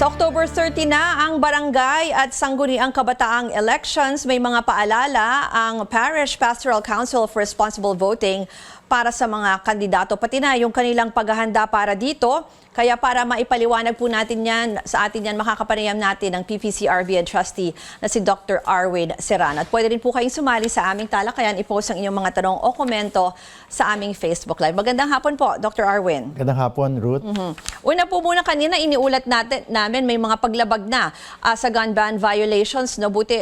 Sa October 30 na ang barangay at sangguniang kabataang elections, may mga paalala ang Parish Pastoral Council for Responsible Voting para sa mga kandidato, pati na yung kanilang paghahanda para dito. Kaya para maipaliwanag po natin yan, sa atin yan, makakapanayam natin ang PPCRBN trustee na si Dr. Arwin Serrano. At pwede rin po kayong sumali sa aming talakayan, i-post ang inyong mga tanong o komento sa aming Facebook Live. Magandang hapon po, Dr. Arwin. Magandang hapon, Ruth. Una po muna kanina, iniulat namin may mga paglabag na sa gun ban violations. No? Buti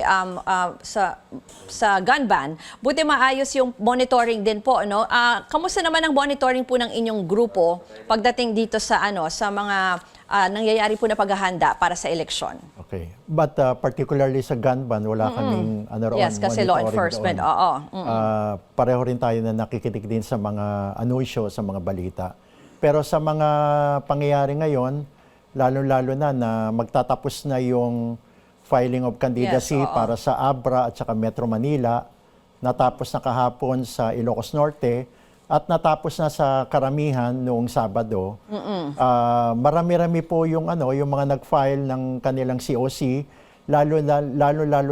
sa gun ban, buti maayos yung monitoring din po. No? Kamusta naman ang monitoring po ng inyong grupo pagdating dito sa sa mga nangyayari po na paghahanda para sa eleksyon? Okay. But particularly sa gun ban, wala kaming Yes, kasi law enforcement. Oo. Pareho rin tayo na nakikinig din sa mga anunsyo, sa mga balita. Pero sa mga pangyayari ngayon, lalo-lalo na magtatapos na yung filing of candidacy para sa Abra at saka Metro Manila, natapos na kahapon sa Ilocos Norte, at natapos na sa karamihan noong Sabado. Marami-rami po yung mga nag-file ng kanilang COC, lalo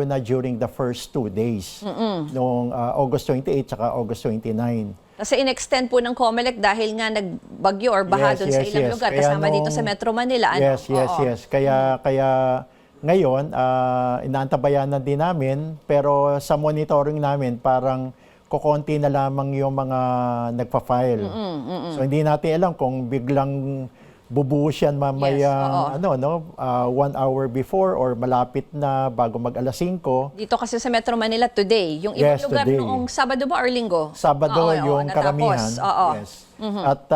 na during the first 2 days, noong August 28 at August 29. Kasi in-extend po ng COMELEC dahil nga nagbagyo or baha doon sa ilang lugar, Kaya kasama dito sa Metro Manila. Yes. Kaya ngayon, inaantabayanan din namin, pero sa monitoring namin, parang kukonti na lamang yung mga nagpa-file. So hindi natin alam kung biglang bubuhos yan mamaya 1 hour before or malapit na bago mag alas 5. Dito kasi sa Metro Manila today, yung ibang lugar today. noong Sabado ba or Linggo? Sabado yung karamihan. Yes. At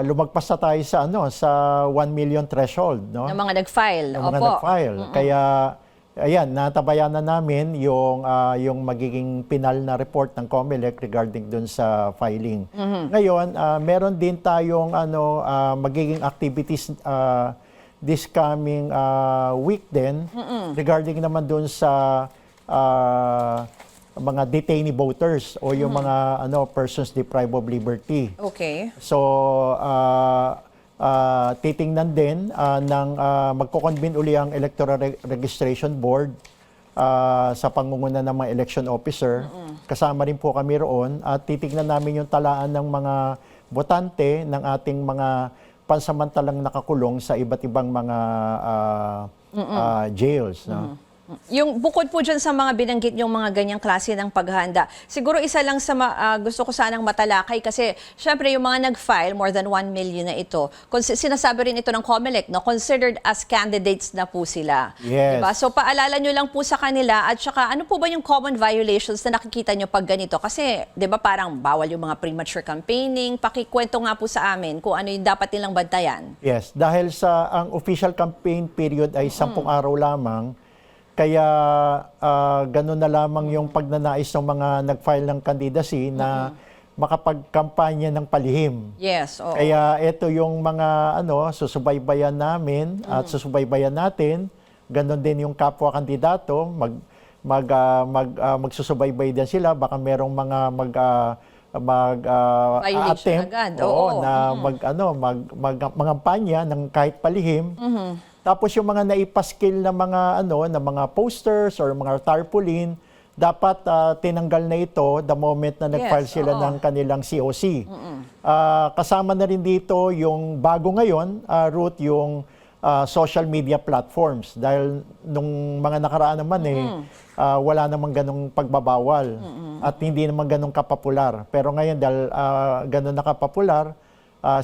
lumagpas na tayo sa 1 million threshold, no? Ng mga nag-file. Ng mga nag-file. Kaya ayan, natabayanan namin yung magiging pinal na report ng COMELEC regarding dun sa filing. Ngayon, meron din tayong magiging activities this coming week din regarding naman dun sa mga detainee voters o yung mga persons deprived of liberty. Okay. So, titingnan din ng magko-convene uli ang Electoral Registration Board sa pangunguna ng mga election officer. Kasama rin po kami roon at titingnan namin yung talaan ng mga botante ng ating mga pansamantalang nakakulong sa iba't ibang mga jails. No? Yung bukod po dyan sa mga binanggit yung mga ganyang klase ng paghahanda, siguro isa lang sa gusto ko sanang matalakay kasi syempre yung mga nag-file, more than 1 million na ito, sinasabi rin ito ng COMELEC, no, considered as candidates na po sila. Yes. Diba? So paalala nyo lang po sa kanila at saka ano po ba yung common violations na nakikita nyo pag ganito? Kasi di ba parang bawal yung mga premature campaigning, pakikwento nga po sa amin kung ano yung dapat nilang bantayan. Yes, dahil ang official campaign period ay 10 araw lamang. Kaya ganun na lamang yung pagnanais ng mga nag-file ng candidacy na makapagkampanya ng palihim. Yes. Oo. Kaya ito yung mga susubaybayan namin at susubaybayan natin. Ganun din yung kapwa kandidato, magsusubaybay din sila. Baka merong mga attempt na mangampanya ng kahit palihim. Tapos yung mga naipaskil na mga posters or mga tarpaulin, dapat tinanggal na ito the moment na nag-file sila ng kanilang COC. Kasama na rin dito yung bago ngayon, Ruth, yung social media platforms. Dahil nung mga nakaraan naman wala namang ganong pagbabawal at hindi naman ganong kapopular. Pero ngayon dahil ganon nakapopular,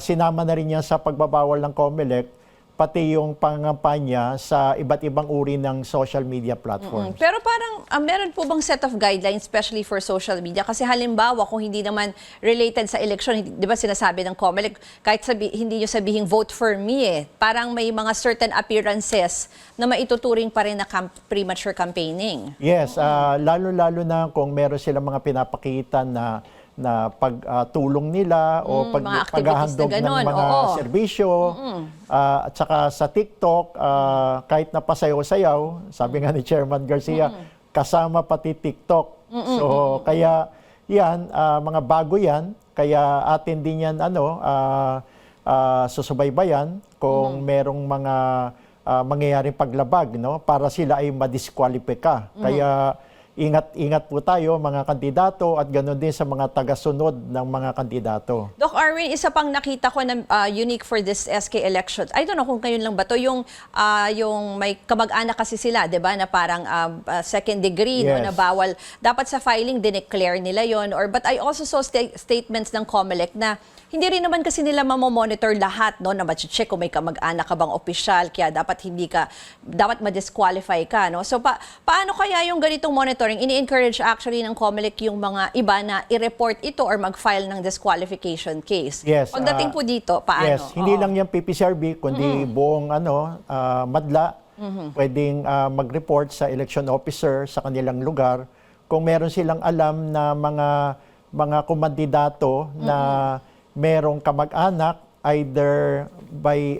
sinama na rin yan sa pagbabawal ng COMELEC, pati yung pangampanya sa iba't ibang uri ng social media platforms. Pero parang meron po bang set of guidelines especially for social media? Kasi halimbawa kung hindi naman related sa election, di ba sinasabi ng COMELEC, kahit hindi nyo sabihing vote for me parang may mga certain appearances na maituturing pa rin na premature campaigning. Yes, lalo-lalo na kung meron silang mga pinapakita na pagtulong nila o paghahandog ng mga serbisyo. At saka sa TikTok, kahit na pasayaw-sayaw, sabi nga ni Chairman Garcia, kasama pati TikTok. So kaya yan, mga bago yan, kaya atin din yan susubaybayan kung merong mga mangyayaring paglabag, no, para sila ay madiskwalipika. Kaya ingat-ingat po tayo mga kandidato at ganoon din sa mga tagasunod ng mga kandidato. Doc Arwin, isa pang nakita ko na unique for this SK elections. I don't know kung kayo lang ba to, yung may kamag-anak kasi sila, 'di ba, na parang second degree, no, Yes. na bawal. Dapat sa filing dineclare nila 'yon, or but I also saw statements ng COMELEC na hindi rin naman kasi nila mamomonitor lahat, no, na ma-check kung may kamag-anak ka bang opisyal, kaya dapat dapat ma-disqualify ka, no. So paano kaya yung ganitong monitoring? Ini-encourage actually ng COMELEC yung mga iba na i-report ito or mag-file ng disqualification case. Yes, Pagdating po dito, paano? Yes, hindi Oo. lang yung PPCRB, kundi buong madla, pwedeng mag-report sa election officer sa kanilang lugar kung meron silang alam na mga kumandidato na merong kamag-anak either by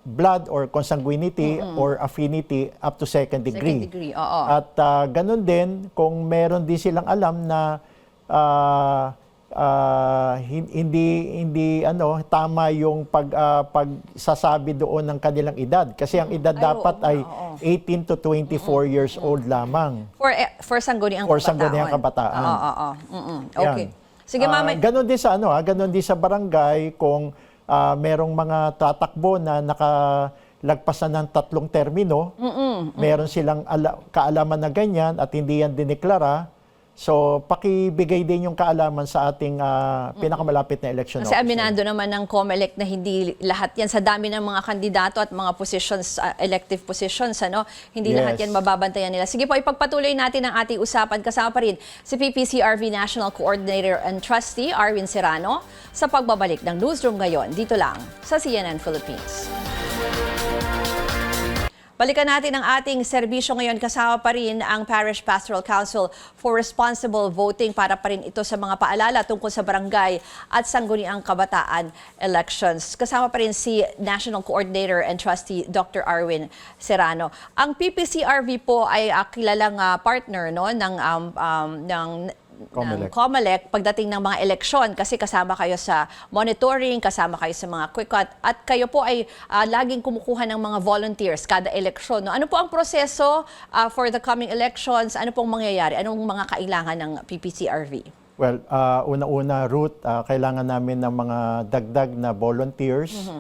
blood or consanguinity or affinity up to second degree. Second degree, oo. At ganun din, kung meron din silang alam na hindi tama yung pagsasabi doon ng kanilang edad, kasi ang edad dapat oo, ay oo. 18 to 24 years old lamang. For sangguniang For kabataan. sangguniang kabataan. Oo. Okay. Yan. Sige, mama. Ganun din sa ganun din sa barangay kung merong mga tatakbo na nakalagpasan ng 3 termino, meron silang kaalaman na ganyan at hindi yan dineklara. So, pakibigay din yung kaalaman sa ating pinakamalapit na election Kasi officer. aminado naman ng COMELEC na hindi lahat yan, sa dami ng mga kandidato at mga positions, elective positions, hindi Yes. lahat yan mababantayan nila. Sige po, ipagpatuloy natin ang ating usapan. Kasama pa rin si PPCRV National Coordinator and Trustee Arwin Serrano sa pagbabalik ng Newsroom ngayon, dito lang sa CNN Philippines. Balikan natin ang ating serbisyo ngayon. Kasama pa rin ang Parish Pastoral Council for Responsible Voting para pa rin ito sa mga paalala tungkol sa barangay at sangguniang kabataan elections. Kasama pa rin si National Coordinator and Trustee Dr. Arwin Serrano. Ang PPCRV po ay kilalang partner, no, ng COMELEC pagdating ng mga eleksyon, kasi kasama kayo sa monitoring, kasama kayo sa mga quick-cut, at kayo po ay laging kumukuha ng mga volunteers kada eleksyon. No? Ano po ang proseso for the coming elections? Ano pong mangyayari? Anong mga kailangan ng PPCRV? Well, una-una, Ruth, kailangan namin ng mga dagdag na volunteers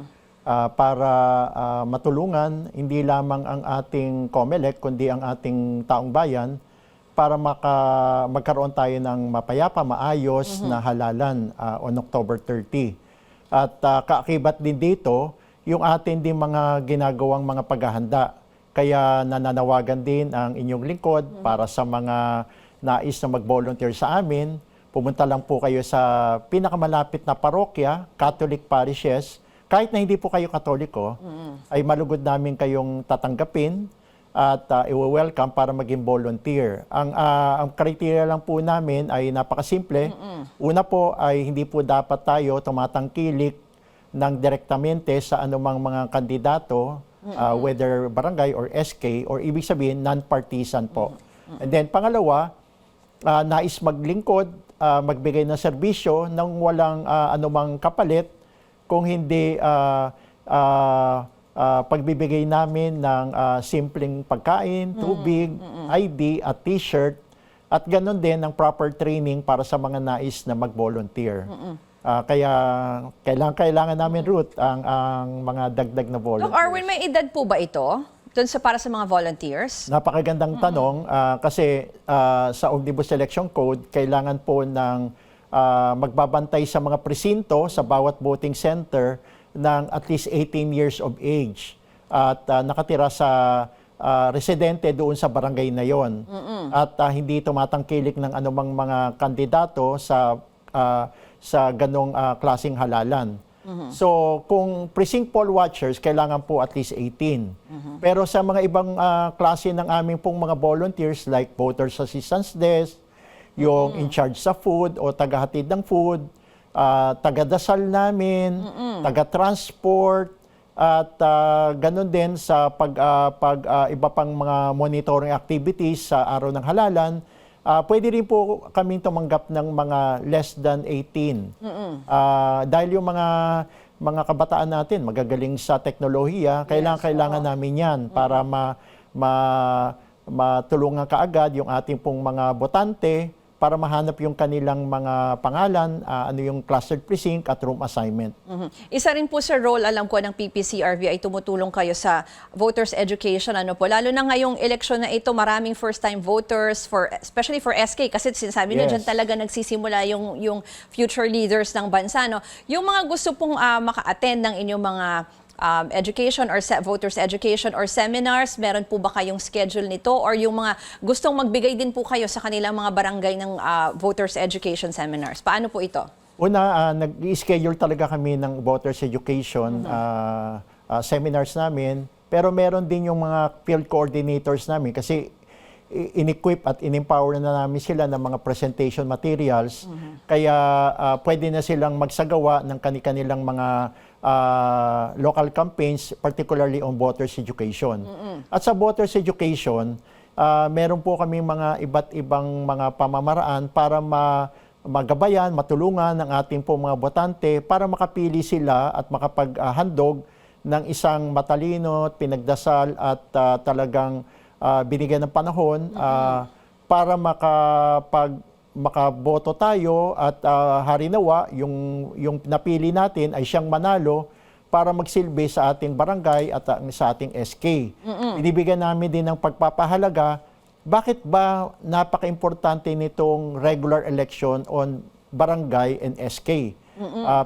para matulungan hindi lamang ang ating COMELEC, kundi ang ating taong bayan para magkaroon tayo ng mapayapa, maayos na halalan on October 30. At kaakibat din dito, yung atin din mga ginagawang mga paghahanda. Kaya nananawagan din ang inyong lingkod para sa mga nais na mag-volunteer sa amin. Pumunta lang po kayo sa pinakamalapit na parokya, Catholic parishes. Kahit na hindi po kayo Katoliko, ay malugod namin kayong tatanggapin at i-welcome para maging volunteer. Ang criteria lang po namin ay napakasimple. Una po ay hindi po dapat tayo tumatangkilik ng direktamente sa anumang mga kandidato, whether barangay or SK, or ibig sabihin non-partisan po. And then pangalawa, nais maglingkod, magbigay ng serbisyo nang walang anumang kapalit, kung hindi pagbibigay namin ng simpleng pagkain, tubig, ID at t-shirt, at ganoon din ang proper training para sa mga nais na mag-volunteer. Kaya kailangan namin, Ruth, ang mga dagdag na volunteers. Doc Arwin, may edad po ba ito para sa mga volunteers? Napakagandang tanong kasi sa Omnibus Election Code, kailangan po ng magbabantay sa mga presinto sa bawat voting center ng at least 18 years of age at nakatira sa residente doon sa barangay na yon. At hindi tumatangkilik ng anumang mga kandidato sa ganong klaseng halalan. So kung precinct poll watchers, kailangan po at least 18. Pero sa mga ibang klase ng aming pong mga volunteers like voters assistance desk, yung in charge sa food o tagahatid ng food, taga-dasal namin, taga-transport, at ganun din sa iba pang mga monitoring activities sa araw ng halalan. Pwede rin po kaming tumanggap ng mga less than 18. Dahil yung mga mga kabataan natin magagaling sa teknolohiya, kailangan namin yan para matulungan kaagad yung ating pong mga botante para mahanap yung kanilang mga pangalan, ano yung clustered precinct at room assignment. Isa rin po sa role, alam ko, ng PPCRV ay tumutulong kayo sa voters education. Ano po, lalo na ngayong eleksyon na ito, maraming first-time voters, especially for SK, kasi sinasabi nyo, Yes. dyan talaga nagsisimula yung future leaders ng bansa. No? Yung mga gusto pong maka-attend ng inyong mga education or voters education or seminars, meron po ba kayong schedule nito, or yung mga gustong magbigay din po kayo sa kanilang mga barangay ng voters education seminars? Paano po ito? Una, nag-schedule talaga kami ng voters education seminars namin, pero meron din yung mga field coordinators namin kasi in-equip at in-empower na namin sila ng mga presentation materials, kaya pwede na silang magsagawa ng kanilang mga local campaigns, particularly on voters education. At sa voters education, meron po kami mga iba't ibang mga pamamaraan para magabayan, matulungan ng ating po mga botante para makapili sila at makapaghandog ng isang matalino, pinagdasal at talagang binigyan ng panahon para makaboto tayo at harinawa yung napili natin ay siyang manalo para magsilbi sa ating barangay at sa ating SK. Binibigyan namin din ng pagpapahalaga. Bakit ba napaka-importante nitong regular election on barangay and SK?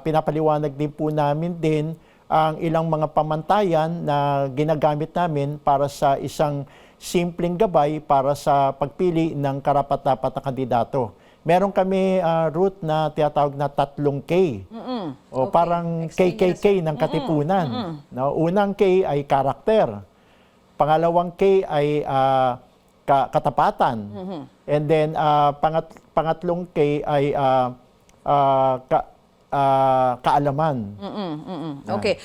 Pinapaliwanag din po namin din ang ilang mga pamantayan na ginagamit namin para sa isang simpleng gabay para sa pagpili ng karapat-dapat na kandidato. Meron kami route na tinatawag na 3K. O Okay. parang Explain KKK ng Katipunan. No, unang K ay karakter. Pangalawang K ay katapatan. And then pangatlong K ay kaalaman. Okay.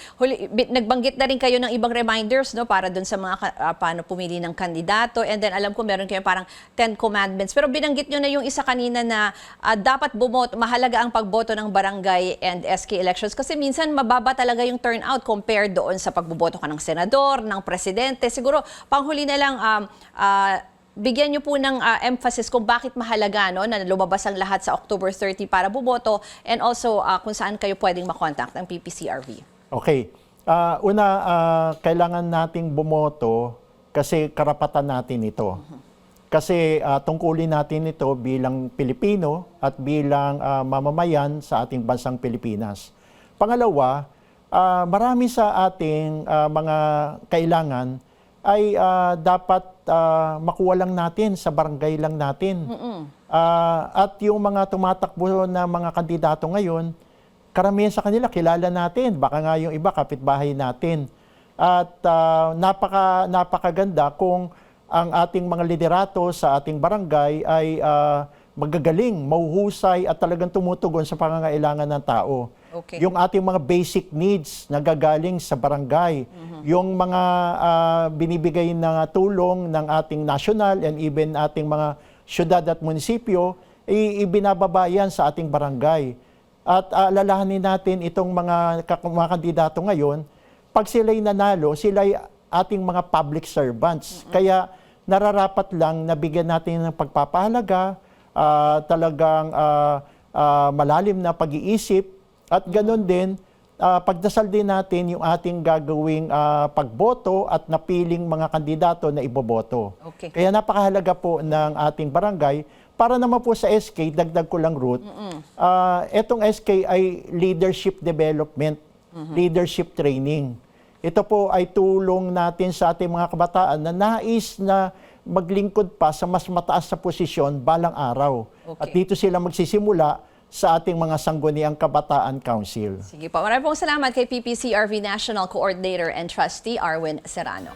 Nagbanggit na rin kayo ng ibang reminders, no, para dun sa mga paano pumili ng kandidato. And then alam ko meron kayo parang 10 commandments. Pero binanggit nyo na yung isa kanina na dapat bumoto, mahalaga ang pagboto ng barangay and SK elections kasi minsan mababa talaga yung turnout compared doon sa pagboboto ka ng senador, ng presidente. Siguro panghuli na lang bigyan niyo po ng emphasis kung bakit mahalaga, no, na lumabas ang lahat sa October 30 para bumoto, and also kung saan kayo pwedeng makontakt ng PPCRV. Okay. Una, kailangan nating bumoto kasi karapatan natin ito. Kasi tungkulin natin ito bilang Pilipino at bilang mamamayan sa ating bansang Pilipinas. Pangalawa, marami sa ating mga kailangan ay dapat makuha lang natin sa barangay lang natin. At yung mga tumatakbo na mga kandidato ngayon, karamihan sa kanila kilala natin. Baka nga yung iba kapitbahay natin. At napakaganda kung ang ating mga liderato sa ating barangay ay magagaling, mahuhusay at talagang tumutugon sa pangangailangan ng tao. Okay. Yung ating mga basic needs na gagaling sa barangay, yung mga binibigay na tulong ng ating national and even ating mga syudad at munisipyo, ibinababa yan sa ating barangay. At alalahanin natin itong mga kandidato ngayon, pag sila'y nanalo, sila'y ating mga public servants. Kaya nararapat lang na bigyan natin ng pagpapahalaga, talagang malalim na pag-iisip, at ganoon din, pagdasal din natin yung ating gagawing pagboto at napiling mga kandidato na iboboto. Okay. Kaya napakahalaga po ng ating barangay. Para naman po sa SK, dagdag ko lang, Ruth, etong SK ay leadership development, leadership training. Ito po ay tulong natin sa ating mga kabataan na nais na maglingkod pa sa mas mataas na posisyon balang araw. Okay. At dito sila magsisimula sa ating mga sangguniang kabataan council. Sige po. Maraming pong salamat kay PPCRV National Coordinator and Trustee Arwin Serrano.